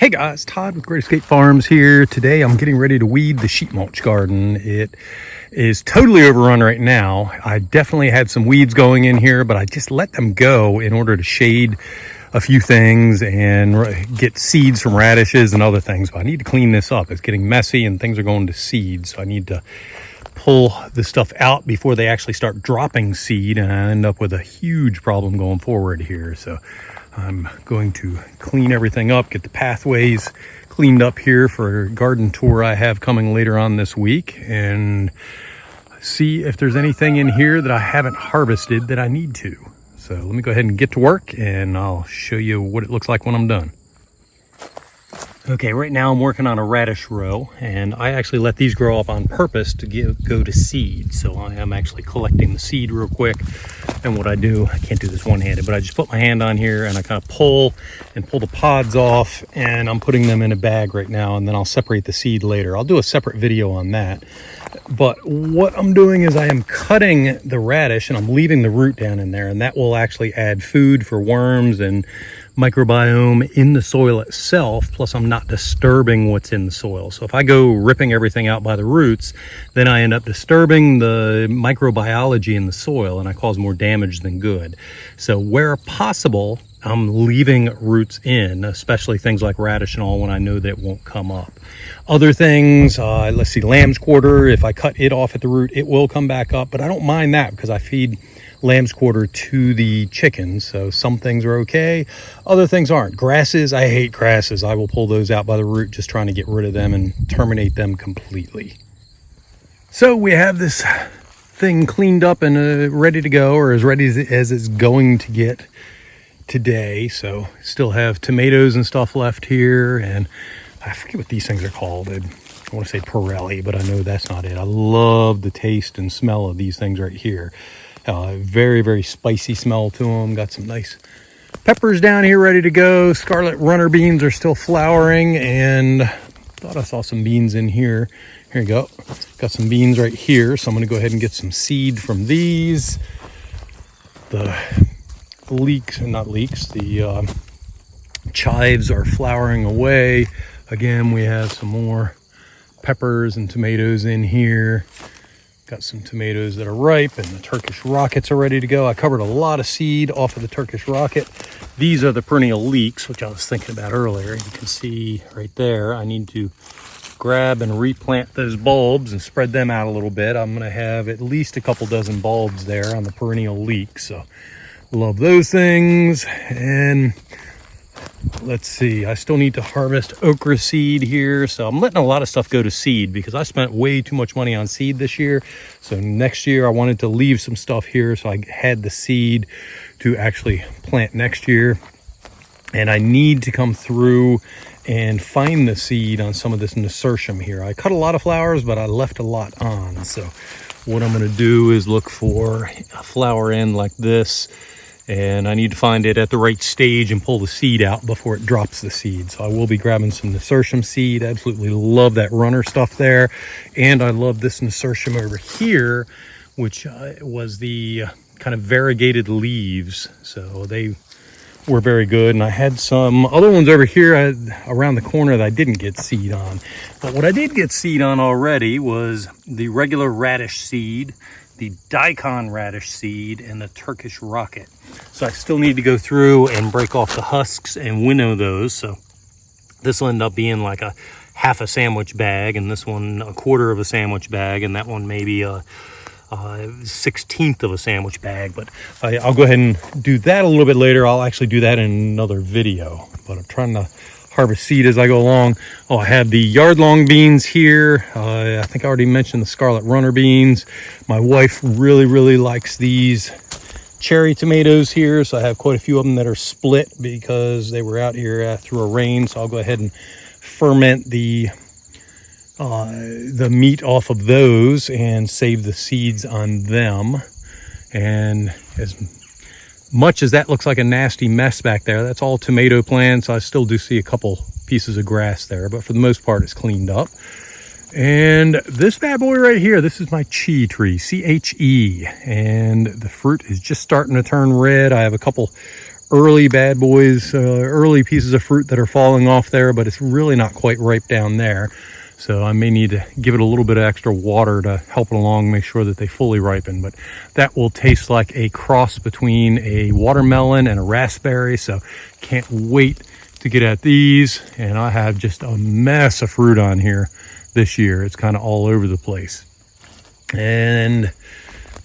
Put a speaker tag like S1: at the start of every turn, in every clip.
S1: Hey guys, Todd with Great Escape Farms here. Today I'm getting ready to weed the sheet mulch garden. It is totally overrun right now. I definitely had some weeds going in here, but I just let them go in order to shade a few things and get seeds from radishes and other things. But I need to clean this up. It's getting messy and things are going to seed, so I need to pull the stuff out before they actually start dropping seed, and I end up with a huge problem going forward here. So I'm going to clean everything up, get the pathways cleaned up here for a garden tour I have coming later on this week, and see if there's anything in here that I haven't harvested that I need to. So let me go ahead and get to work and I'll show you what it looks like when I'm done. Okay, right now I'm working on a Radish Row, and I actually let these grow up on purpose to go to seed. So I am actually collecting the seed real quick. And what I do, I can't do this one-handed, but I just put my hand on here and I kind of pull the pods off, and I'm putting them in a bag right now, and then I'll separate the seed later. I'll do a separate video on that. But what I'm doing is I am cutting the radish and I'm leaving the root down in there, and that will actually add food for worms and microbiome in the soil itself. Plus I'm not disturbing what's in the soil. So if I go ripping everything out by the roots, then I end up disturbing the microbiology in the soil and I cause more damage than good. So where possible, I'm leaving roots in, especially things like radish and all, when I know that it won't come up. Other things, let's see, lamb's quarter, if I cut it off at the root, it will come back up, but I don't mind that because I feed lamb's quarter to the chickens. So some things are okay, other things aren't. Grasses, I hate grasses. I will pull those out by the root, just trying to get rid of them and terminate them completely. So we have this thing cleaned up and ready to go, or as ready as it's going to get today. So still have tomatoes and stuff left here, and I forget what these things are called. I want to say Pirelli, but I know that's not it. I love the taste and smell of these things right here. Very, very spicy smell to them. Got some nice peppers down here ready to go. Scarlet runner beans are still flowering, and thought I saw some beans in here. Here you go. Got some beans right here, so I'm going to go ahead and get some seed from these. The chives are flowering away. Again, we have some more peppers and tomatoes in here. Got some tomatoes that are ripe, and the Turkish rockets are ready to go. I covered a lot of seed off of the Turkish rocket. These are the perennial leeks, which I was thinking about earlier. You can see right there, I need to grab and replant those bulbs and spread them out a little bit. I'm going to have at least a couple dozen bulbs there on the perennial leeks. So love those things. And let's see, I still need to harvest okra seed here. So I'm letting a lot of stuff go to seed because I spent way too much money on seed this year. So next year I wanted to leave some stuff here so I had the seed to actually plant next year. And I need to come through and find the seed on some of this nasturtium here. I cut a lot of flowers, but I left a lot on. So what I'm going to do is look for a flower end like this, and I need to find it at the right stage and pull the seed out before it drops the seed. So I will be grabbing some nasturtium seed. Absolutely love that runner stuff there. And I love this nasturtium over here, which was the kind of variegated leaves. So they were very good. And I had some other ones over here around the corner that I didn't get seed on. But what I did get seed on already was the regular radish seed, the daikon radish seed, and the Turkish rocket. So I still need to go through and break off the husks and winnow those. So this will end up being like a half a sandwich bag, and this one a quarter of a sandwich bag, and that one maybe a 1/16 of a sandwich bag. But I'll go ahead and do that a little bit later. I'll actually do that in another video, but I'm trying to harvest seed as I go along. Oh, I have the yard-long beans here. I think I already mentioned the scarlet runner beans. My wife really, really likes these cherry tomatoes here, so I have quite a few of them that are split because they were out here through a rain. So I'll go ahead and ferment the meat off of those and save the seeds on them. And as much as that looks like a nasty mess back there, that's all tomato plants. I still do see a couple pieces of grass there, but for the most part it's cleaned up. And this bad boy right here, this is my chi tree, C-H-E, and the fruit is just starting to turn red. I have a couple early bad boys, early pieces of fruit that are falling off there, but it's really not quite ripe down there. So I may need to give it a little bit of extra water to help it along, make sure that they fully ripen. But that will taste like a cross between a watermelon and a raspberry. So can't wait to get at these. And I have just a mess of fruit on here this year. It's kind of all over the place. And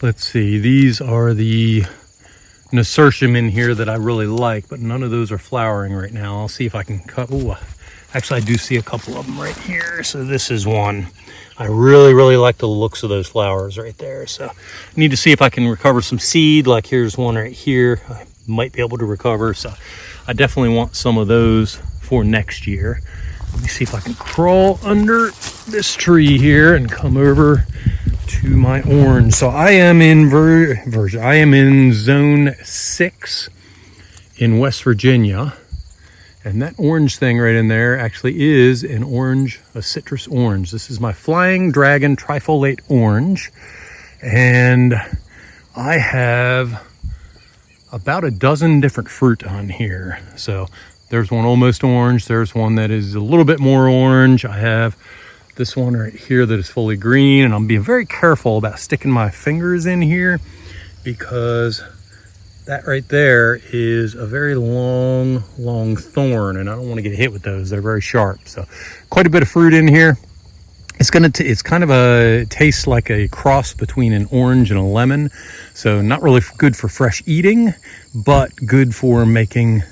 S1: let's see, these are the nasturtium in here that I really like, but none of those are flowering right now. I'll see if I can cut. Ooh, actually I do see a couple of them right here. So this is one. I really like the looks of those flowers right there. So I need to see if I can recover some seed. Like here's one right here I might be able to recover. So I definitely want some of those for next year. Let me see if I can crawl under this tree here and come over to my orange. So I am in I am in zone 6 in West Virginia. And that orange thing right in there actually is an orange, a citrus orange. This is my Flying Dragon Trifoliate Orange. And I have about a dozen different fruit on here. So there's one almost orange. There's one that is a little bit more orange. I have this one right here that is fully green, and I'm being very careful about sticking my fingers in here because that right there is a very long thorn, and I don't want to get hit with those. They're very sharp. So quite a bit of fruit in here. It's kind of a taste like a cross between an orange and a lemon. So not really good for fresh eating, but good for making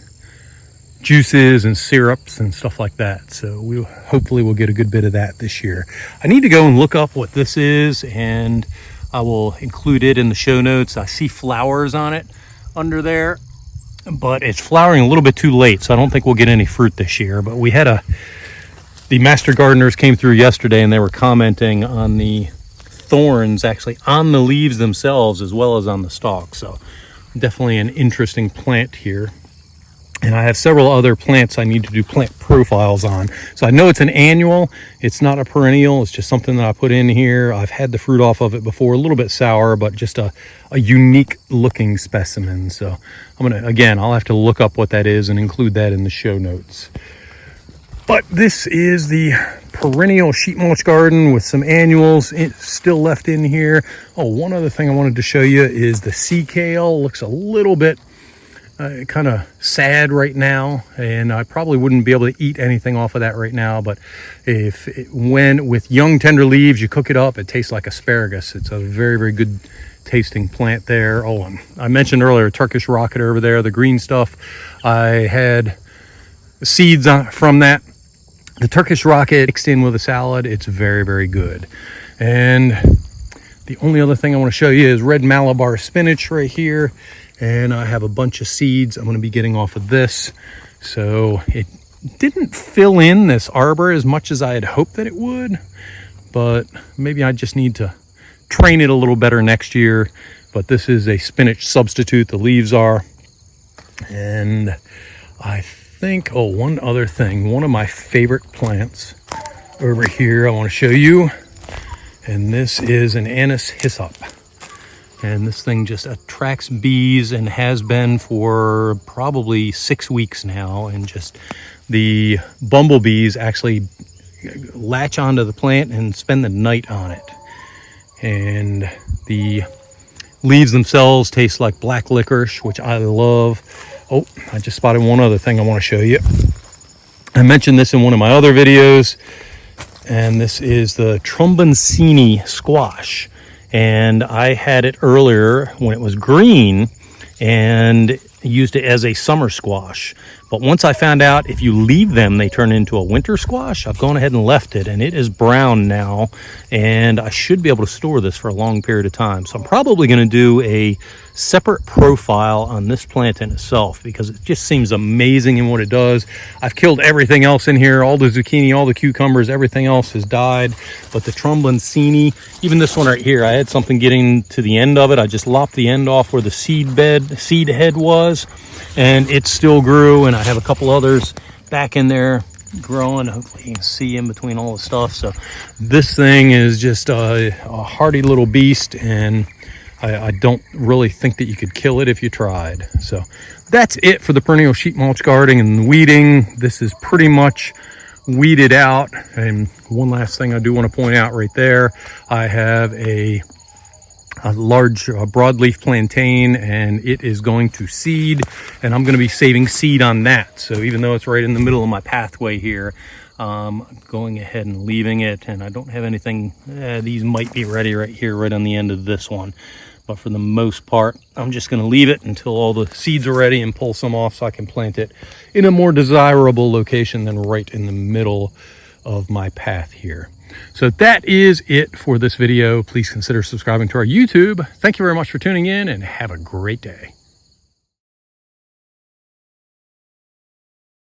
S1: juices and syrups and stuff like that. So we hopefully will get a good bit of that this year. I need to go and look up what this is, and I will include it in the show notes. I see flowers on it under there, but it's flowering a little bit too late, so I don't think we'll get any fruit this year. But we had the master gardeners came through yesterday, and they were commenting on the thorns actually on the leaves themselves as well as on the stalk. So definitely an interesting plant here. And I have several other plants I need to do plant profiles on. So I know it's an annual. It's not a perennial. It's just something that I put in here. I've had the fruit off of it before, a little bit sour, but just a unique looking specimen. So I'll have to look up what that is and include that in the show notes. But this is the perennial sheet mulch garden with some annuals still left in here. Oh, one other thing I wanted to show you is the sea kale. Looks a little bit kind of sad right now, and I probably wouldn't be able to eat anything off of that right now, but when with young tender leaves you cook it up, it tastes like asparagus. It's a very good tasting plant there. Oh, I mentioned earlier Turkish rocket over there, the green stuff. I had seeds from that. The Turkish rocket mixed in with a salad, it's very good. And the only other thing I want to show you is red Malabar spinach right here. And I have a bunch of seeds I'm going to be getting off of this. So it didn't fill in this arbor as much as I had hoped that it would, but maybe I just need to train it a little better next year. But this is a spinach substitute, the leaves are. And I think, one other thing, one of my favorite plants over here I want to show you, and this is an anise hyssop. And this thing just attracts bees and has been for probably 6 weeks now. And just the bumblebees actually latch onto the plant and spend the night on it. And the leaves themselves taste like black licorice, which I love. Oh, I just spotted one other thing I want to show you. I mentioned this in one of my other videos, and this is the Tromboncini Squash. And I had it earlier when it was green and used it as a summer squash. But once I found out if you leave them, they turn into a winter squash, I've gone ahead and left it, and it is brown now, and I should be able to store this for a long period of time. So I'm probably going to do a separate profile on this plant in itself because it just seems amazing in what it does. I've killed everything else in here, all the zucchini, all the cucumbers, everything else has died. But the Tromboncini, even this one right here, I had something getting to the end of it. I just lopped the end off where the seed head was, and it still grew. And I have a couple others back in there growing. Hopefully you can see in between all the stuff. So this thing is just a hardy little beast, and I don't really think that you could kill it if you tried. So that's it for the perennial sheet mulch gardening and weeding. This is pretty much weeded out. And one last thing I do want to point out right there, I have a large broadleaf plantain, and it is going to seed, and I'm going to be saving seed on that. So even though it's right in the middle of my pathway here, I'm going ahead and leaving it, and I don't have anything. These might be ready right here, right on the end of this one, but for the most part, I'm just going to leave it until all the seeds are ready and pull some off so I can plant it in a more desirable location than right in the middle of my path here. So that is it for this video. Please consider subscribing to our YouTube. Thank you very much for tuning in, and have a great day.